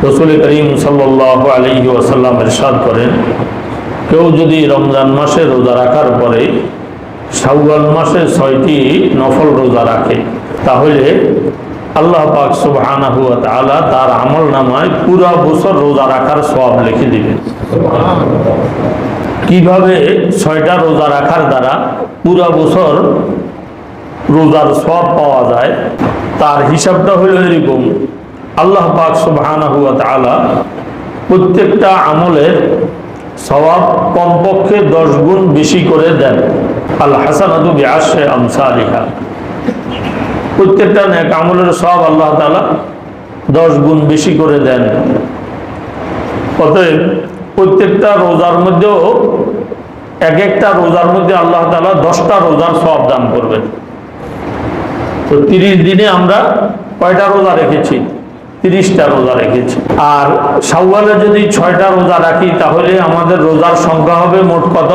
রাসূল করিম সাল্লাল্লাহু আলাইহি ওয়াসাল্লাম ইরশাদ করেন, কেউ যদি রমজান মাসে রোজা রাখার পরে শাওয়াল মাসে 6টি নফল রোজা রাখে, তাহলে আল্লাহ পাক সুবহানাহু ওয়া তাআলা তার আমল নামায় পুরো বছর রোজা রাখার সওয়াব লিখে দিবেন। কিভাবে 6টা রোজা রাখার দ্বারা পুরো বছর রোজার সওয়াব পাওয়া যায়, তার হিসাবটা হলো এরকম। আল্লাহ পাক সুবহানাহু ওয়া তাআলা প্রত্যেকটা আমলের সওয়াব কমপক্ষে 10 গুণ বেশি করে দেন। আল হাসানাতু বিআশরি আমসালিহা, প্রত্যেকটা নেক আমলের সওয়াব আল্লাহ তাআলা 10 গুণ বেশি করে দেন। অতএব প্রত্যেকটা রোজার মধ্যেও এক একটা রোজার মধ্যে আল্লাহ তাআলা 10টা রোজার সওয়াব দান করবেন। তো 30 দিনে আমরা কয়টা রোজা রেখেছি? 30টা রোজা রেখেছি। আর শাওয়ালে যদি 6টা রোজা রাখি, তাহলে আমাদের রোজার সংখ্যা হবে মোট কত?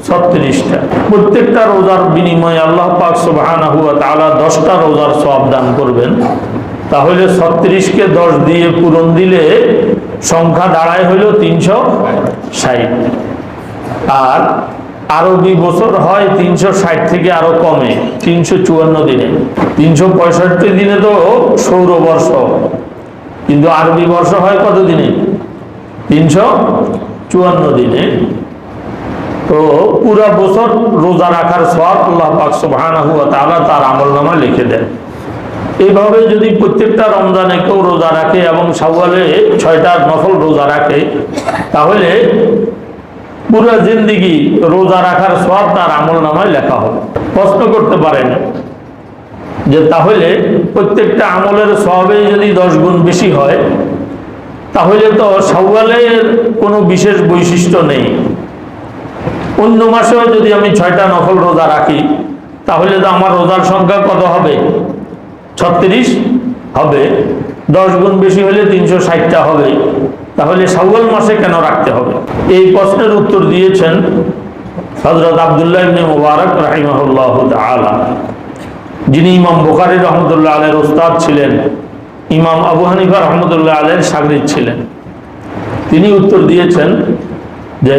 36টা। প্রত্যেকটা রোজার বিনিময়ে আল্লাহ পাক সুবহানাহু ওয়া তাআলা 10টা রোজার সওয়াব দান করবেন। তাহলে 36কে 10 দিয়ে পূরণ দিলে সংখ্যা দাঁড়ায় হলো 360। আর আরবি বছর হয় 360 থেকে আরো কমে, 354 দিনে। 365 দিনে তো সৌরবর্ষ, কিন্তু আরবি বর্ষ হয় কত দিনে? 354 দিনে। তো পুরা বছর রোজা রাখার সওয়াব আল্লাহ পাক সুবহানাহু ওয়া তাআলা তার আমলনামায় লিখে দেন। এইভাবে যদি প্রত্যেকটা রমজানে কেউ রোজা রাখে এবং শাওয়ালে 6টা নফল রোজা রাখে, তাহলে পুরো জিন্দেগি রোজা রাখার সওয়াব তার আমলনামায় লেখা হবে। প্রশ্ন করতে পারেন যে তাহলে প্রত্যেকটা আমলের সওয়াবে যদি 10 গুণ বেশি হয়, তাহলে তো শাওয়ালের কোনো বিশেষ বৈশিষ্ট্য নেই। অন্য মাসেও যদি আমি 6টা নফল রোজা রাখি, তাহলে তো আমার রোজার সংখ্যা কত হবে? 36 হবে। 10 গুণ বেশি হলে 360টা হবে। তাহলে শাওয়াল মাসে কেন রাখতে হবে? এই প্রশ্নের উত্তর দিয়েছেন হযরত আব্দুল্লাহ ইবনে মুবারক রাহিমাহুল্লাহু তাআলা, যিনি ইমাম বুখারী রাহমাতুল্লাহ আলাইহির উস্তাদ ছিলেন, ইমাম আবু হানিফা রাহমাতুল্লাহ আলাইহির শাগির্দ ছিলেন। তিনি উত্তর দিয়েছেন যে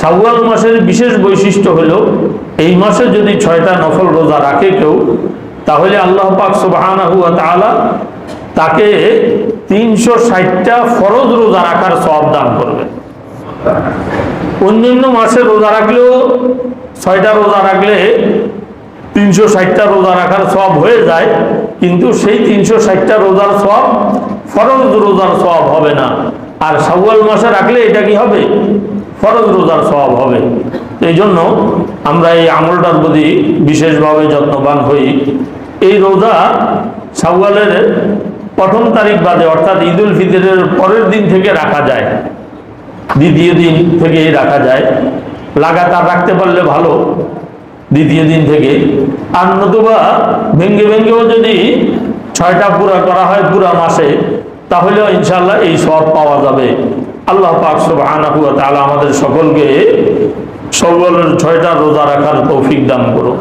শাওয়াল মাসের বিশেষ বৈশিষ্ট্য হলো, এই মাসে যদি 6টা নফল রোজা রাখে কেউ, তাহলে আল্লাহ পাক সুবহানাহু ওয়া তাআলা তাকে 360টা ফরজ রোজা রাখার সওয়াব দান করবে। অন্যান্য মাসে রোজা রাখলেও 6টা রোজা রাখলে 360টা রোজা রাখার সওয়াব হয়ে যায়, কিন্তু সেই 360টা রোজার সওয়াব ফরজ রোজার সওয়াব হবে না। আর শাওয়াল মাসে রাখলে এটা কি হবে? ফরজ রোজার সওয়াব হবে। এই জন্য আমরা এই আমলটার প্রতি বিশেষভাবে যত্নবান হই। এই রোজা শাওয়ালের প্রথম তারিখ বাদে, অর্থাৎ ঈদুল ফিতরের পরের দিন থেকে রাখা যায়, দ্বিতীয় দিন থেকেই রাখা যায়। লাগাতার রাখতে পারলে ভালো, দ্বিতীয় দিন থেকে। আর নতুবা ভেঙ্গে ভেঙ্গেও যদি 6টা পুরা করা হয় পুরা মাসে, তাহলেও ইনশাআল্লাহ এই সওয়াব পাওয়া যাবে। আল্লাহ পাক সুবহানাহু ওয়া তাআলা আমাদের সকলকে শাওয়ালের 6টা রোজা রাখার তৌফিক দান করুন।